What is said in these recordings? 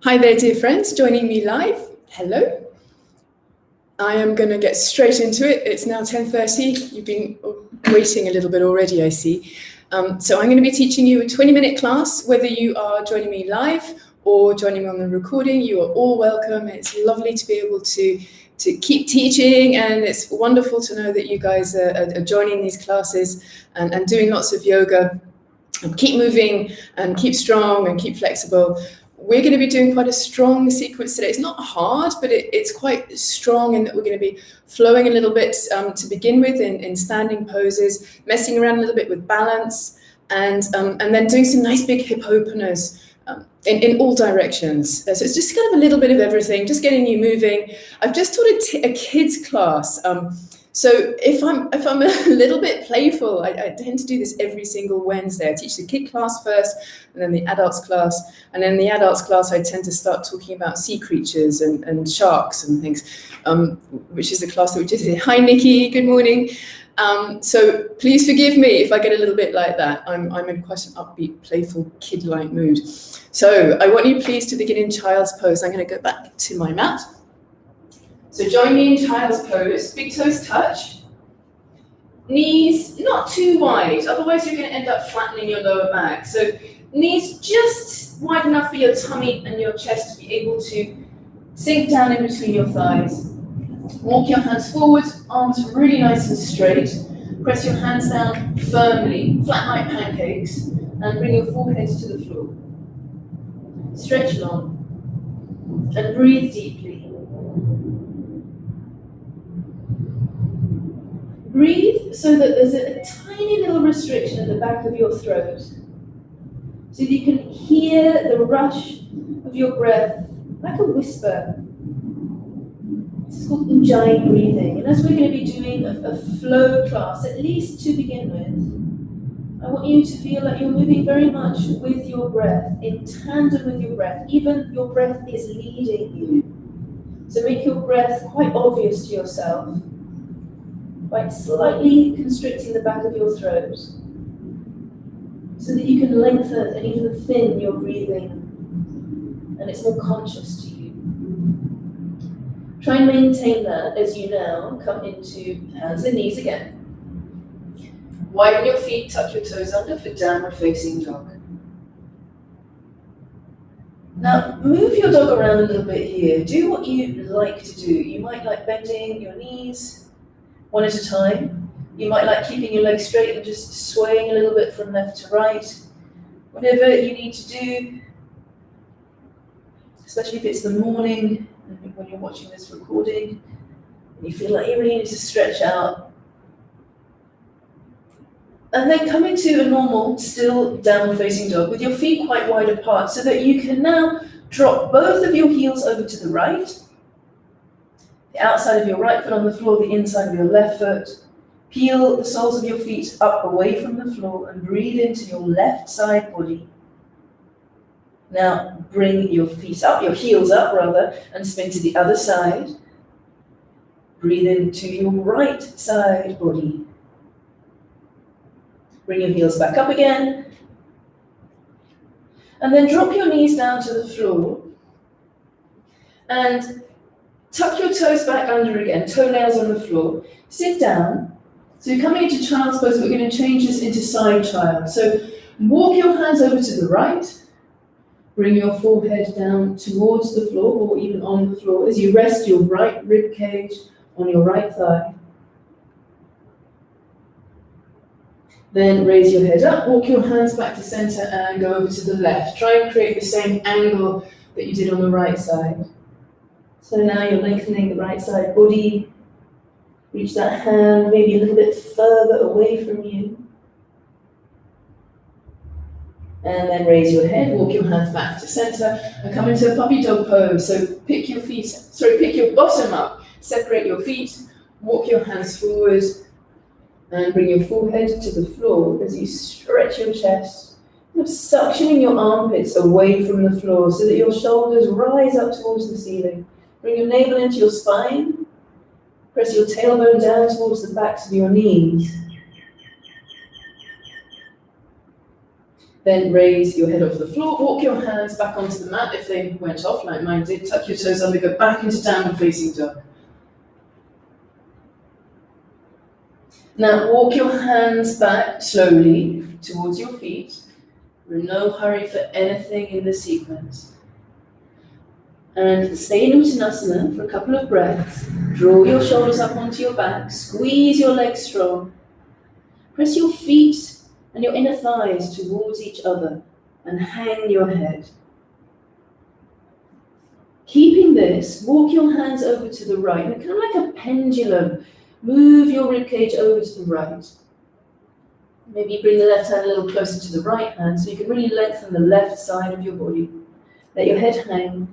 Hi there, dear friends, joining me live. Hello. I am going to get straight into it. It's now 10:30. You've been waiting a little bit already, I see. So I'm going to be teaching you a 20-minute class. Whether you are joining me live or joining me on the recording, you are all welcome. It's lovely to be able to keep teaching, and it's wonderful to know that you guys are joining these classes and doing lots of yoga. And keep moving and keep strong and keep flexible. We're going to be doing quite a strong sequence today. It's not hard, but it's quite strong in that we're going to be flowing a little bit to begin with in standing poses, messing around a little bit with balance, and then doing some nice big hip openers in all directions. So it's just kind of a little bit of everything, just getting you moving. I've just taught a kids class. So if I'm a little bit playful, I tend to do this every single Wednesday. I teach the kid class first, and then the adults class. And then in the adults class, I tend to start talking about sea creatures and sharks and things, which is the class that we just did. Hi, Nikki. Good morning. So please forgive me if I get a little bit like that. I'm in quite an upbeat, playful, kid-like mood. So I want you please to begin in child's pose. I'm going to go back to my mat. So join me in child's pose, big toes touch, knees not too wide, otherwise you're going to end up flattening your lower back. So knees just wide enough for your tummy and your chest to be able to sink down in between your thighs. Walk your hands forward, arms really nice and straight. Press your hands down firmly, flat like pancakes, and bring your forehead to the floor. Stretch long and breathe deeply. Breathe so that there's a tiny little restriction at the back of your throat, so that you can hear the rush of your breath like a whisper. This is called Ujjayi breathing, and as we're going to be doing a flow class, at least to begin with, I want you to feel like you're moving very much with your breath, in tandem with your breath. Even your breath is leading you. So make your breath quite obvious to yourself, by slightly constricting the back of your throat, so that you can lengthen and even thin your breathing, and it's more conscious to you. Try and maintain that as you now come into hands and knees again. Widen your feet, tuck your toes under for downward facing dog. Now move your dog around a little bit here. Do what you like to do. You might like bending your knees one at a time. You might like keeping your legs straight and just swaying a little bit from left to right. Whatever you need to do, especially if it's the morning and when you're watching this recording and you feel like you really need to stretch out. And then come into a normal, still downward facing dog with your feet quite wide apart, so that you can now drop both of your heels over to the right. The outside of your right foot on the floor, the inside of your left foot. Peel the soles of your feet up away from the floor and breathe into your left side body. Now bring your feet up, your heels up rather, and spin to the other side. Breathe into your right side body. Bring your heels back up again. And then drop your knees down to the floor. And tuck your toes back under again, toenails on the floor. Sit down. So you're coming into child's pose, we're going to change this into side child. So walk your hands over to the right. Bring your forehead down towards the floor or even on the floor as you rest your right rib cage on your right thigh. Then raise your head up, walk your hands back to center and go over to the left. Try and create the same angle that you did on the right side. So now you're lengthening the right side body. Reach that hand maybe a little bit further away from you. And then raise your head, walk your hands back to center and come into a puppy dog pose. So pick your bottom up, separate your feet, walk your hands forward and bring your forehead to the floor as you stretch your chest. Suctioning your armpits away from the floor so that your shoulders rise up towards the ceiling. Bring your navel into your spine. Press your tailbone down towards the backs of your knees. Then raise your head off the floor, walk your hands back onto the mat if they went off like mine did, tuck your toes under, go back into downward facing dog. Now walk your hands back slowly towards your feet. We're in no hurry for anything in this sequence. And stay in Uttanasana for a couple of breaths. Draw your shoulders up onto your back, squeeze your legs strong. Press your feet and your inner thighs towards each other and hang your head. Keeping this, walk your hands over to the right, and kind of like a pendulum, move your ribcage over to the right. Maybe bring the left hand a little closer to the right hand so you can really lengthen the left side of your body. Let your head hang.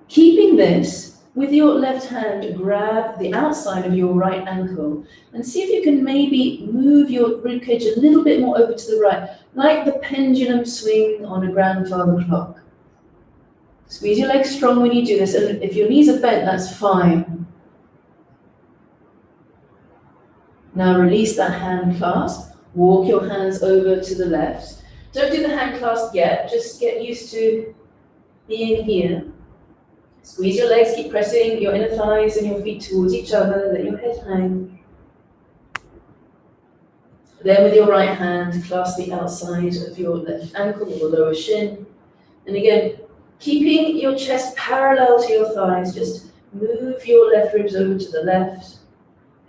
Keeping this, with your left hand, grab the outside of your right ankle and see if you can maybe move your ribcage a little bit more over to the right, like the pendulum swing on a grandfather clock. Squeeze your legs strong when you do this, and if your knees are bent, that's fine. Now release that hand clasp, walk your hands over to the left. Don't do the hand clasp yet, just get used to being here. Squeeze your legs, keep pressing your inner thighs and your feet towards each other, let your head hang. Then with your right hand, clasp the outside of your left ankle or lower shin. And again, keeping your chest parallel to your thighs, just move your left ribs over to the left.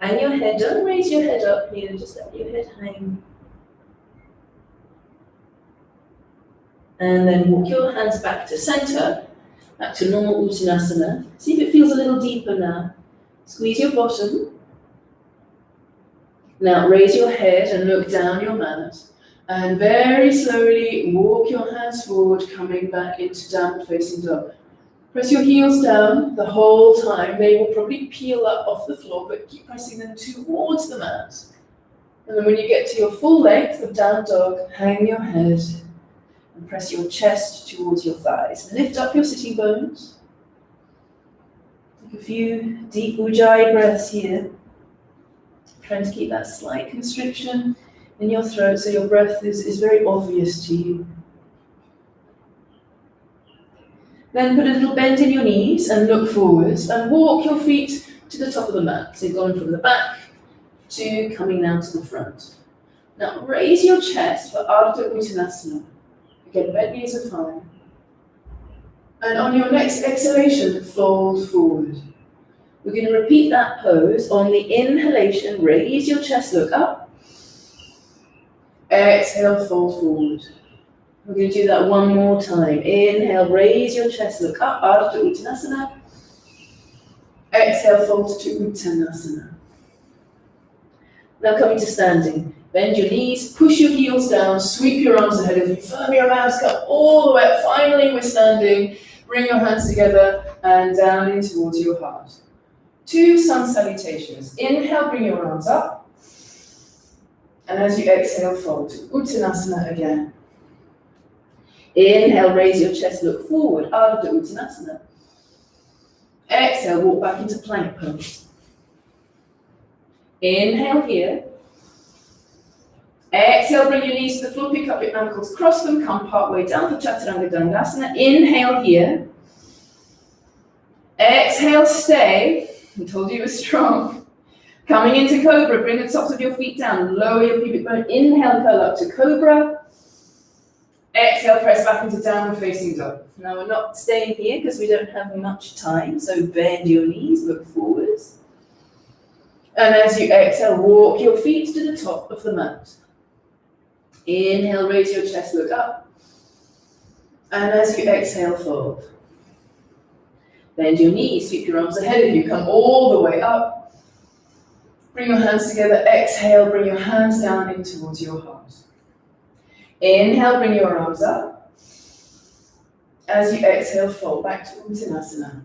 Hang your head, don't raise your head up here, just let your head hang. And then walk your hands back to center. Back to normal Uttanasana. See if it feels a little deeper now. Squeeze your bottom. Now raise your head and look down your mat. And very slowly walk your hands forward, coming back into downward facing dog. Press your heels down the whole time. They will probably peel up off the floor, but keep pressing them towards the mat. And then when you get to your full length of down dog, hang your head. And press your chest towards your thighs. Lift up your sitting bones. Take a few deep Ujjayi breaths here. Trying to keep that slight constriction in your throat so your breath is very obvious to you. Then put a little bend in your knees and look forwards and walk your feet to the top of the mat. So you've gone from the back to coming now to the front. Now raise your chest for Ardha Uttanasana. Again, bent knees are fine. And on your next exhalation, fold forward. We're going to repeat that pose. On the inhalation, raise your chest, look up. Exhale, fold forward. We're going to do that one more time. Inhale, raise your chest, look up, Ardha Uttanasana. Exhale, fold to Uttanasana. Now coming to standing. Bend your knees, push your heels down, sweep your arms ahead of you, firm your arms, come all the way up. Finally, we're standing. Bring your hands together and down in towards your heart. 2 sun salutations. Inhale, bring your arms up. And as you exhale, fold to Uttanasana again. Inhale, raise your chest, look forward, Ardha Uttanasana. Exhale, walk back into plank pose. Inhale here. Exhale, bring your knees to the floor, pick up your ankles, cross them, come partway down for Chaturanga Dandasana. Inhale here. Exhale, stay. I told you it was strong. Coming into Cobra, bring the tops of your feet down, lower your pubic bone. Inhale, curl up to Cobra. Exhale, press back into downward facing dog. Now we're not staying here because we don't have much time, so bend your knees, look forwards. And as you exhale, walk your feet to the top of the mat. Inhale, raise your chest, look up. And as you exhale, fold. Bend your knees, sweep your arms ahead of you, come all the way up. Bring your hands together, exhale, bring your hands down in towards your heart. Inhale, bring your arms up. As you exhale, fold back to Uttanasana.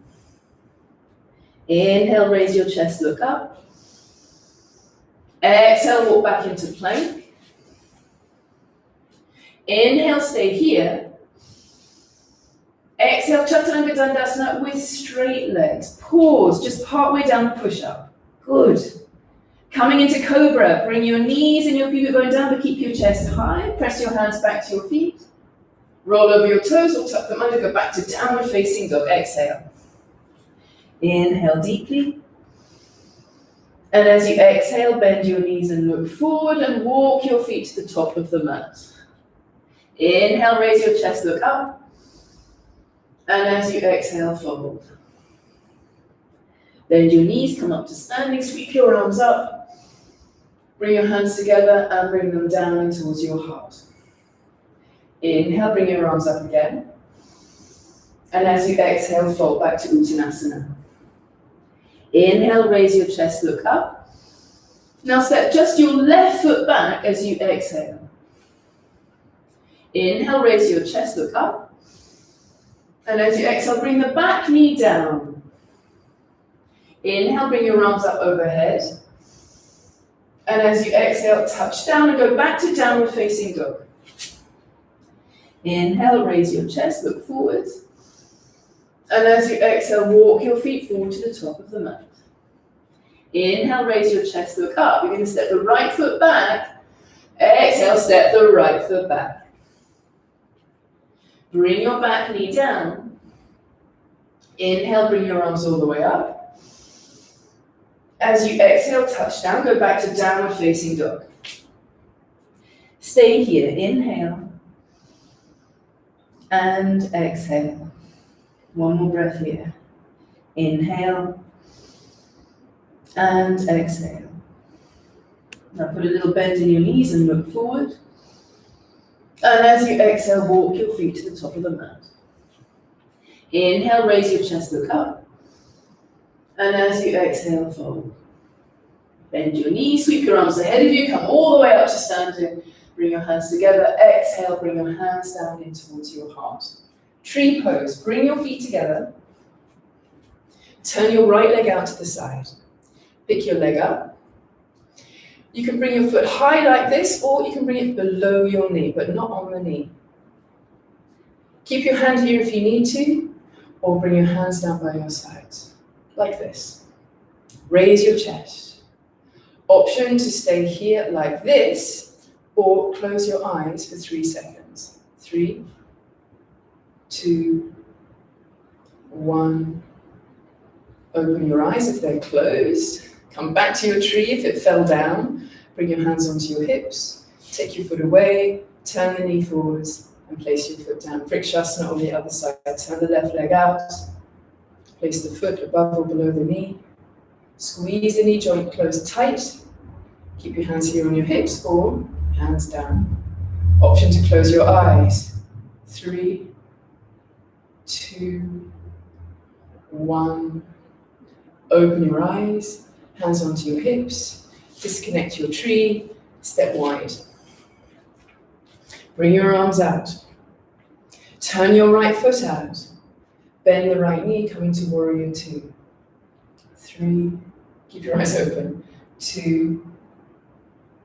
Inhale, raise your chest, look up. Exhale, walk back into plank. Inhale, stay here. Exhale, Chaturanga Dandasana with straight legs. Pause, just part way down the push-up. Good. Coming into Cobra, bring your knees and your pubic bone down, but keep your chest high. Press your hands back to your feet. Roll over your toes or tuck them under, go back to downward facing dog. Exhale. Inhale deeply. And as you exhale, bend your knees and look forward and walk your feet to the top of the mat. Inhale, raise your chest, look up. And as you exhale, fold. Bend your knees, come up to standing, sweep your arms up. Bring your hands together and bring them down towards your heart. Inhale, bring your arms up again. And as you exhale, fold back to Uttanasana. Inhale, raise your chest, look up. Now step just your left foot back as you exhale. Inhale, raise your chest, look up. And as you exhale, bring the back knee down. Inhale, bring your arms up overhead. And as you exhale, touch down and go back to downward facing dog. Inhale, raise your chest, look forwards. And as you exhale, walk your feet forward to the top of the mat. Inhale, raise your chest, look up. You're going to step the right foot back. Exhale, step the right foot back. Bring your back knee down. Inhale, bring your arms all the way up. As you exhale, touch down, go back to downward facing dog. Stay here, inhale. And exhale. One more breath here. Inhale. And exhale. Now put a little bend in your knees and look forward. And as you exhale, walk your feet to the top of the mat. Inhale, raise your chest, look up. And as you exhale, fold. Bend your knees, sweep your arms ahead of you, come all the way up to standing. Bring your hands together, exhale, bring your hands down in towards your heart. Tree pose, bring your feet together. Turn your right leg out to the side. Pick your leg up. You can bring your foot high like this, or you can bring it below your knee, but not on the knee. Keep your hand here if you need to, or bring your hands down by your sides, like this. Raise your chest. Option to stay here like this, or close your eyes for 3 seconds. 3, 2, 1. Open your eyes if they're closed. Come back to your tree if it fell down. Bring your hands onto your hips. Take your foot away. Turn the knee forwards and place your foot down. Vrikshasana on the other side. Turn the left leg out. Place the foot above or below the knee. Squeeze the knee joint closed tight. Keep your hands here on your hips or hands down. Option to close your eyes. 3, 2, 1. Open your eyes. Hands onto your hips. Disconnect your tree. Step wide. Bring your arms out. Turn your right foot out. Bend the right knee, come into warrior 2. 3. Keep your eyes open. 2,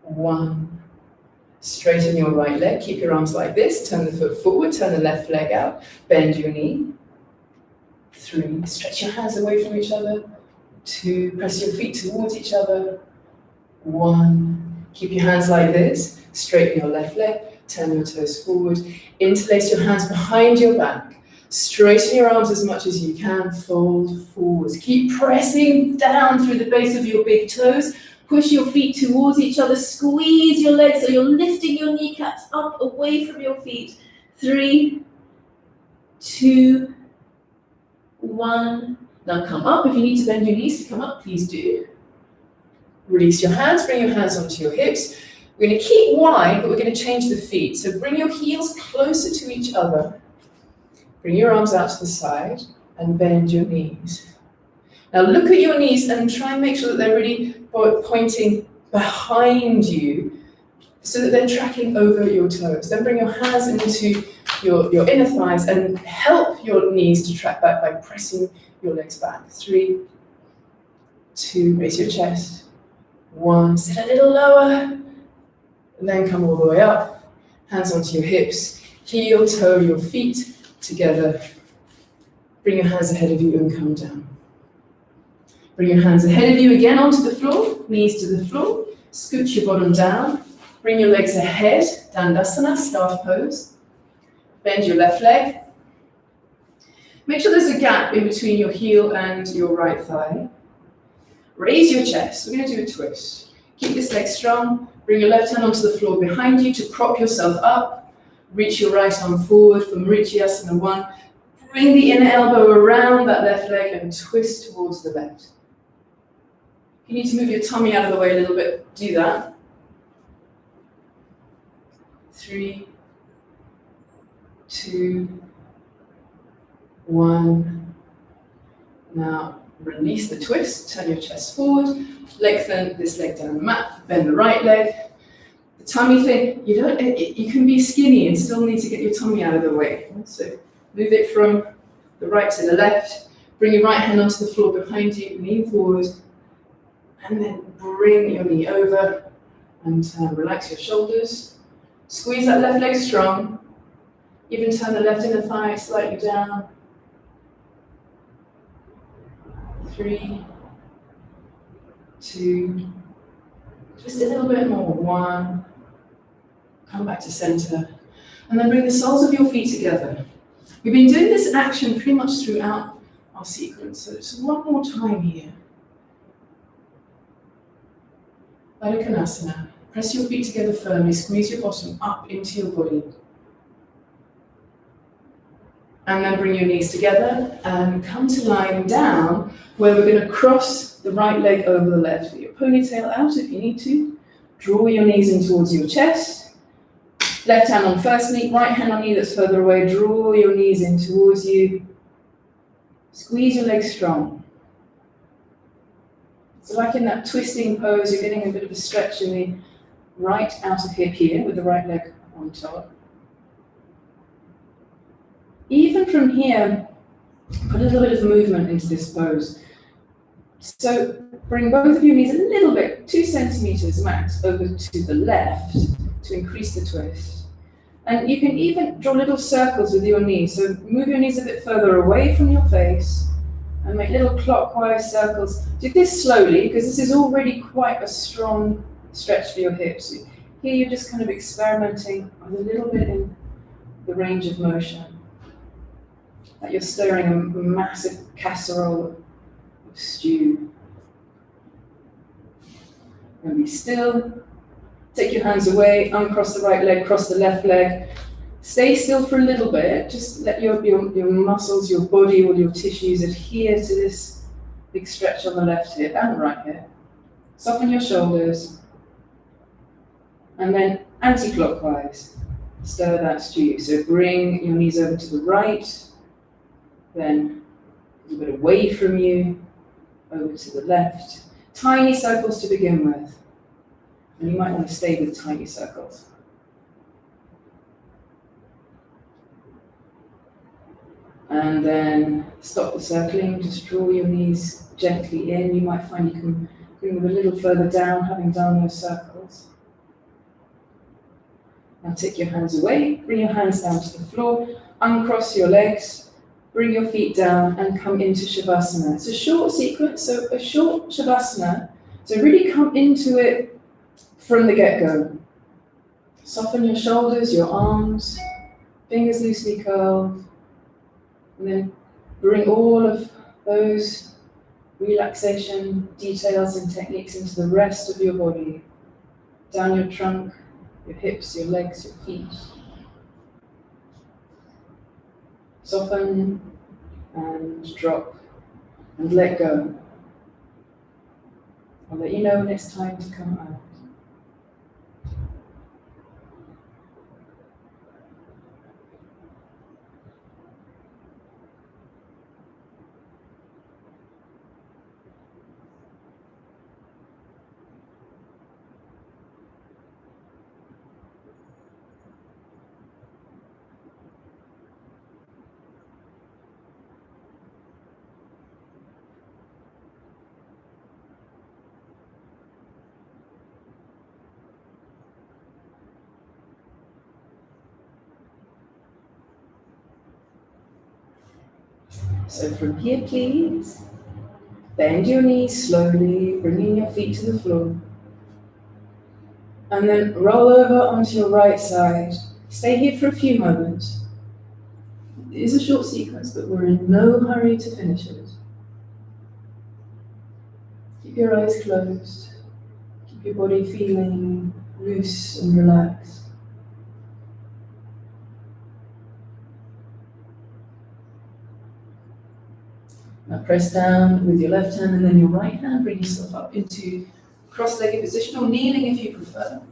1. Straighten your right leg. Keep your arms like this. Turn the foot forward. Turn the left leg out. Bend your knee. 3. Stretch your hands away from each other. 2. Press your feet towards each other. 1. Keep your hands like this. Straighten your left leg. Turn your toes forward. Interlace your hands behind your back. Straighten your arms as much as you can. Fold forwards. Keep pressing down through the base of your big toes. Push your feet towards each other. Squeeze your legs so you're lifting your kneecaps up away from your feet. 3, 2, 1. Now come up. If you need to bend your knees to come up, please do. Release your hands. Bring your hands onto your hips. We're going to keep wide, but we're going to change the feet. So bring your heels closer to each other. Bring your arms out to the side and bend your knees. Now look at your knees and try and make sure that they're really pointing behind you so that they're tracking over your toes. Then bring your hands into your inner thighs and help your knees to track back by pressing your legs back. 3, 2, raise your chest. 1, sit a little lower. And then come all the way up. Hands onto your hips. Heel, toe your feet together. Bring your hands ahead of you and come down. Bring your hands ahead of you again onto the floor, knees to the floor. Scoot your bottom down. Bring your legs ahead, Dandasana, staff pose. Bend your left leg. Make sure there's a gap in between your heel and your right thigh. Raise your chest. We're going to do a twist. Keep this leg strong. Bring your left hand onto the floor behind you to prop yourself up. Reach your right arm forward for Marichiyasana 1. Bring the inner elbow around that left leg and twist towards the left. You need to move your tummy out of the way a little bit. Do that. 3, 2, 1. Now release the twist. Turn your chest forward. Lengthen this leg down the mat. Bend the right leg. The tummy thing, you can be skinny and still need to get your tummy out of the way. So move it from the right to the left. Bring your right hand onto the floor behind you. Lean forward. And then bring your knee over and relax your shoulders. Squeeze that left leg strong. Even turn the left inner thigh slightly down. 3, 2, just a little bit more. 1, come back to center. And then bring the soles of your feet together. We've been doing this action pretty much throughout our sequence, so just one more time here. Baddha. Press your feet together firmly, squeeze your bottom up into your body. And then bring your knees together and come to lying down, where we're going to cross the right leg over the left. Get your ponytail out if you need to. Draw your knees in towards your chest. Left hand on first knee, right hand on knee that's further away. Draw your knees in towards you. Squeeze your legs strong. So like in that twisting pose, you're getting a bit of a stretch in the right outer hip here with the right leg on top. Even from here, put a little bit of movement into this pose. So bring both of your knees a little bit, 2 centimeters max, over to the left to increase the twist. And you can even draw little circles with your knees. So move your knees a bit further away from your face and make little clockwise circles. Do this slowly, because this is already quite a strong stretch for your hips. Here you're just kind of experimenting with a little bit in the range of motion. Like you're stirring a massive casserole of stew. And be still. Take your hands away, uncross the right leg, cross the left leg. Stay still for a little bit. Just let your muscles, your body, all your tissues adhere to this big stretch on the left hip and the right hip. Soften your shoulders. And then anti-clockwise, stir that stew. So bring your knees over to the right, then a little bit away from you, over to the left. Tiny circles to begin with. And you might want to stay with tiny circles. And then stop the circling, just draw your knees gently in. You might find you can bring them a little further down, having done those circles. Now take your hands away, bring your hands down to the floor, uncross your legs, bring your feet down and come into Shavasana. It's a short sequence, so a short Shavasana. So really come into it from the get-go. Soften your shoulders, your arms, fingers loosely curled, and then bring all of those relaxation details and techniques into the rest of your body. Down your trunk, your hips, your legs, your feet. Soften and drop and let go. I'll let you know when it's time to come out. So from here, please, Bend your knees slowly, bringing your feet to the floor. And then roll over onto your right side. Stay here for a few moments. It is a short sequence, but we're in no hurry to finish it. Keep your eyes closed. Keep your body feeling loose and relaxed. Now press down with your left hand and then your right hand. Bring yourself up into cross-legged position or kneeling if you prefer.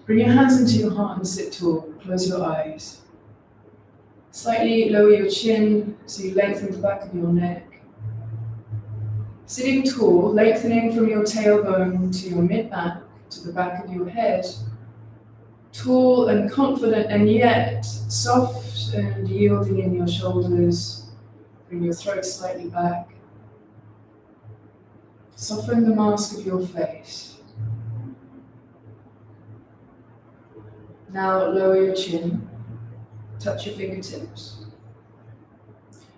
Bring your hands into your heart and sit tall. Close your eyes. Slightly lower your chin so you lengthen the back of your neck. Sitting tall, lengthening from your tailbone to your mid-back, to the back of your head. Tall and confident and yet soft and yielding in your shoulders. Bring your throat slightly back. Soften the mask of your face. Now lower your chin. Touch your fingertips.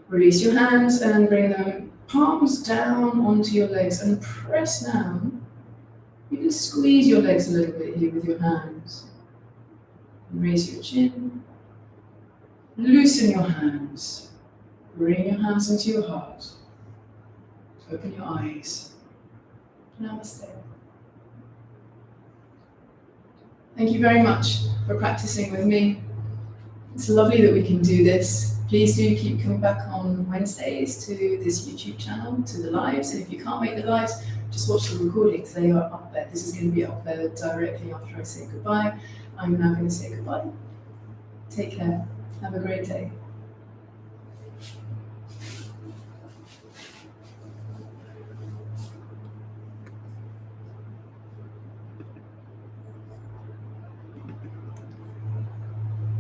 Release your hands and bring them palms down onto your legs and press down. You can squeeze your legs a little bit here with your hands. Raise your chin. Loosen your hands. Bring your hands into your heart. Open your eyes. Namaste. Thank you very much for practicing with me. It's lovely that we can do this. Please do keep coming back on Wednesdays to this YouTube channel, to the lives. And if you can't make the lives, just watch the recordings. They are up there. This is going to be up there directly after I say goodbye. I'm now going to say goodbye. Take care. Have a great day.